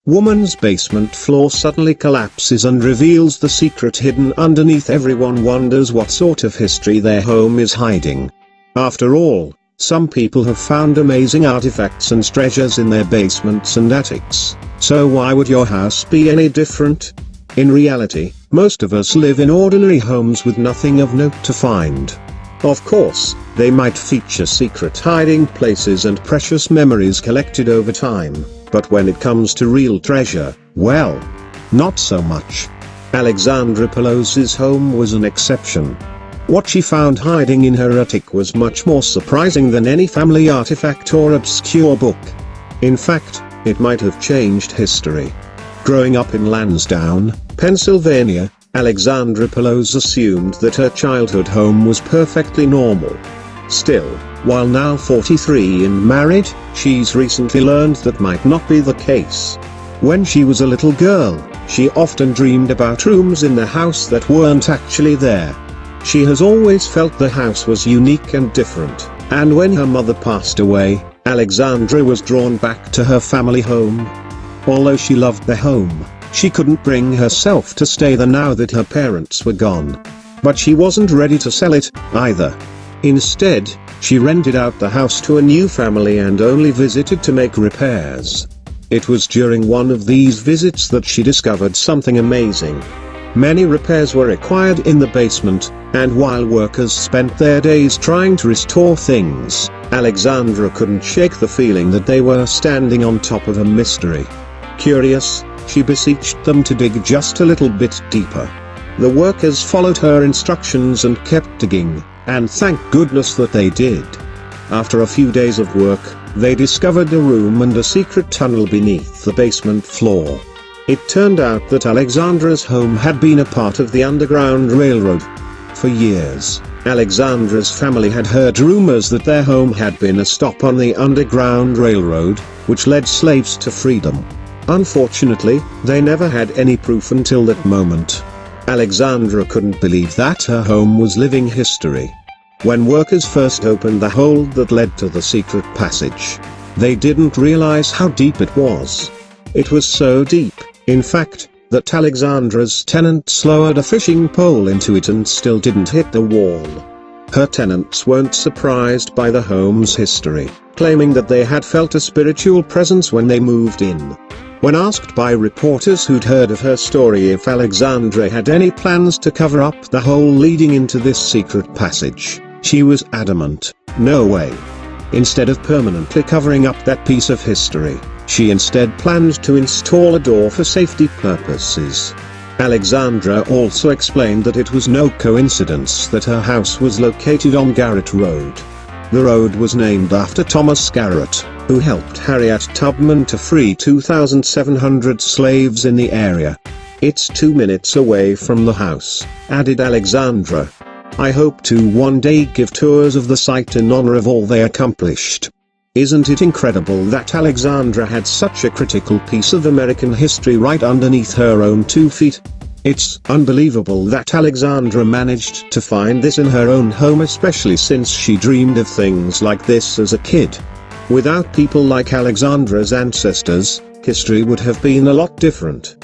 Woman's basement floor suddenly collapses and reveals the secret hidden underneath. Everyone wonders what sort of history their home is hiding. After all, some people have found amazing artifacts and treasures in their basements and attics, so why would your house be any different? In reality, most of us live in ordinary homes with nothing of note to find. Of course, they might feature secret hiding places and precious memories collected over time, but when it comes to real treasure, well, not so much. Alexandra Pelosi's home was an exception. What she found hiding in her attic was much more surprising than any family artifact or obscure book. In fact, it might have changed history. Growing up in Lansdowne, Pennsylvania, Alexandra Pelosi assumed that her childhood home was perfectly normal. Still, while now 43 and married, she's recently learned that might not be the case. When she was a little girl, she often dreamed about rooms in the house that weren't actually there. She has always felt the house was unique and different, and when her mother passed away, Alexandra was drawn back to her family home. Although she loved the home, she couldn't bring herself to stay there now that her parents were gone. But she wasn't ready to sell it, either. Instead, she rented out the house to a new family and only visited to make repairs. It was during one of these visits that she discovered something amazing. Many repairs were required in the basement, and while workers spent their days trying to restore things, Alexandra couldn't shake the feeling that they were standing on top of a mystery. Curious, she beseeched them to dig just a little bit deeper. The workers followed her instructions and kept digging, and thank goodness that they did. After a few days of work, they discovered a room and a secret tunnel beneath the basement floor. It turned out that Alexandra's home had been a part of the Underground Railroad. For years, Alexandra's family had heard rumors that their home had been a stop on the Underground Railroad, which led slaves to freedom. Unfortunately, they never had any proof until that moment. Alexandra couldn't believe that her home was living history. When workers first opened the hole that led to the secret passage, they didn't realize how deep it was. It was so deep, in fact, that Alexandra's tenants lowered a fishing pole into it and still didn't hit the wall. Her tenants weren't surprised by the home's history, claiming that they had felt a spiritual presence when they moved in. When asked by reporters who'd heard of her story if Alexandra had any plans to cover up the hole leading into this secret passage, she was adamant, no way. Instead of permanently covering up that piece of history, she instead planned to install a door for safety purposes. Alexandra also explained that it was no coincidence that her house was located on Garrett Road. The road was named after Thomas Garrett, who helped Harriet Tubman to free 2,700 slaves in the area. It's 2 minutes away from the house, added Alexandra. I hope to one day give tours of the site in honor of all they accomplished. Isn't it incredible that Alexandra had such a critical piece of American history right underneath her own 2 feet? It's unbelievable that Alexandra managed to find this in her own home, especially since she dreamed of things like this as a kid. Without people like Alexandra's ancestors, history would have been a lot different.